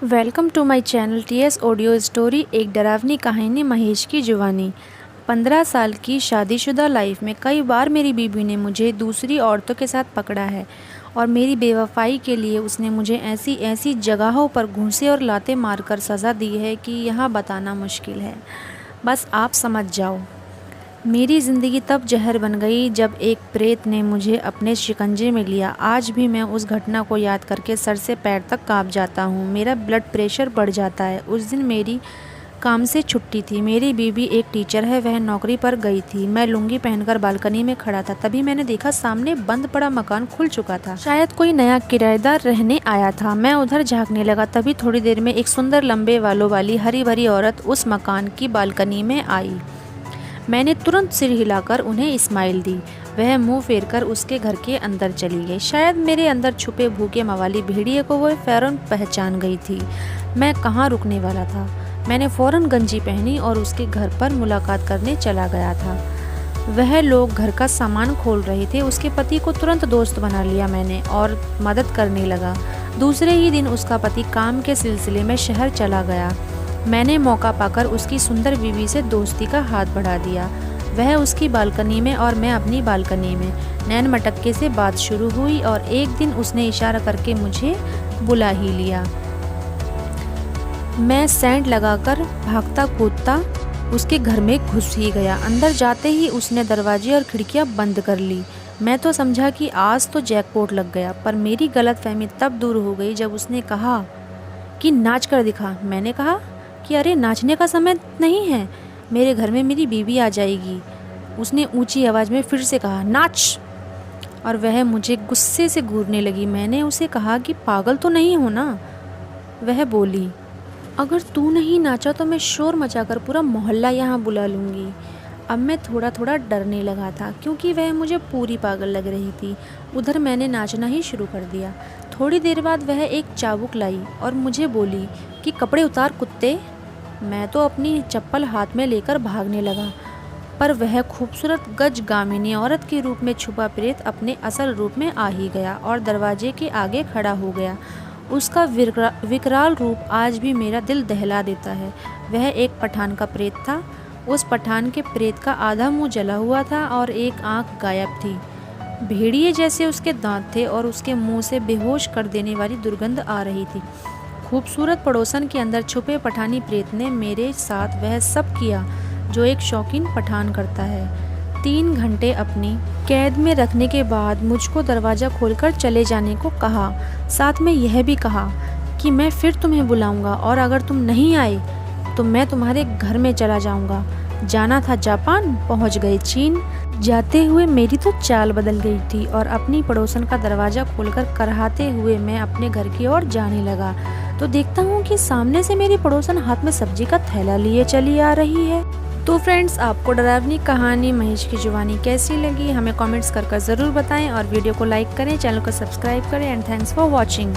Welcome to my channel TS audio story. एक डरावनी कहानी महेश की जुबानी। 15 साल की शादीशुदा लाइफ में कई बार मेरी बीवी ने मुझे दूसरी औरतों के साथ पकड़ा है और मेरी बेवफाई के लिए उसने मुझे ऐसी ऐसी जगहों पर घूंसे और लाते मारकर सज़ा दी है कि यहाँ बताना मुश्किल है। बस आप समझ जाओ। मेरी ज़िंदगी तब जहर बन गई जब एक प्रेत ने मुझे अपने शिकंजे में लिया। आज भी मैं उस घटना को याद करके सर से पैर तक काँप जाता हूँ। मेरा ब्लड प्रेशर बढ़ जाता है। उस दिन मेरी काम से छुट्टी थी। मेरी बीवी एक टीचर है, वह नौकरी पर गई थी। मैं लुंगी पहनकर बालकनी में खड़ा था। तभी मैंने देखा सामने बंद पड़ा मकान खुल चुका था। शायद कोई नया किराएदार रहने आया था। मैं उधर झाँकने लगा। तभी थोड़ी देर में एक सुंदर लंबे बालों वाली हरी भरी औरत उस मकान की बालकनी में आई। मैंने तुरंत सिर हिलाकर उन्हें स्माइल दी। वह मुंह फेरकर उसके घर के अंदर चली गई। शायद मेरे अंदर छुपे भूखे मवाली भेड़िए को वह फौरन पहचान गई थी। मैं कहाँ रुकने वाला था। मैंने फौरन गंजी पहनी और उसके घर पर मुलाकात करने चला गया था। वह लोग घर का सामान खोल रहे थे। उसके पति को तुरंत दोस्त बना लिया मैंने और मदद करने लगा। दूसरे ही दिन उसका पति काम के सिलसिले में शहर चला गया। मैंने मौका पाकर उसकी सुंदर बीवी से दोस्ती का हाथ बढ़ा दिया। वह उसकी बालकनी में और मैं अपनी बालकनी में। नैन मटक्के से बात शुरू हुई और एक दिन उसने इशारा करके मुझे बुला ही लिया। मैं सेंट लगाकर भागता कूदता उसके घर में घुस ही गया। अंदर जाते ही उसने दरवाजे और खिड़कियां बंद कर ली। मैं तो समझा कि आज तो जैकपॉट लग गया, पर मेरी गलतफहमी तब दूर हो गई जब उसने कहा कि नाच कर दिखा। मैंने कहा कि अरे नाचने का समय नहीं है, मेरे घर में मेरी बीवी आ जाएगी। उसने ऊंची आवाज़ में फिर से कहा नाच, और वह मुझे गुस्से से घूरने लगी। मैंने उसे कहा कि पागल तो नहीं हो ना। वह बोली अगर तू नहीं नाचा तो मैं शोर मचाकर पूरा मोहल्ला यहाँ बुला लूँगी। अब मैं थोड़ा थोड़ा डरने लगा था क्योंकि वह मुझे पूरी पागल लग रही थी। उधर मैंने नाचना ही शुरू कर दिया। थोड़ी देर बाद वह एक चाबुक लाई और मुझे बोली कि कपड़े उतार कुत्ते। मैं तो अपनी चप्पल हाथ में लेकर भागने लगा, पर वह खूबसूरत गजगामिनी औरत के रूप में छुपा प्रेत अपने असल रूप में आ ही गया और दरवाजे के आगे खड़ा हो गया। उसका विकराल रूप आज भी मेरा दिल दहला देता है। वह एक पठान का प्रेत था। उस पठान के प्रेत का आधा मुंह जला हुआ था और एक आंख गायब थी। भेड़िए जैसे उसके दांत थे और उसके मुंह से बेहोश कर देने वाली दुर्गंध आ रही थी। खूबसूरत पड़ोसन के अंदर छुपे पठानी प्रेत ने मेरे साथ वह सब किया जो एक शौकीन पठान करता है। 3 घंटे अपनी कैद में रखने के बाद मुझको दरवाज़ा खोलकर चले जाने को कहा। साथ में यह भी कहा कि मैं फिर तुम्हें बुलाऊंगा और अगर तुम नहीं आए तो मैं तुम्हारे घर में चला जाऊंगा। जाना था जापान, पहुंच गए चीन। जाते हुए मेरी तो चाल बदल गई थी और अपनी पड़ोसन का दरवाज़ा खोलकर कराहते हुए मैं अपने घर की ओर जाने लगा तो देखता हूँ कि सामने से मेरी पड़ोसन हाथ में सब्जी का थैला लिए चली आ रही है। तो फ्रेंड्स, आपको डरावनी कहानी महेश की जुबानी कैसी लगी हमें कमेंट्स कर ज़रूर बताएं और वीडियो को लाइक करें, चैनल को सब्सक्राइब करें एंड थैंक्स फॉर वॉचिंग।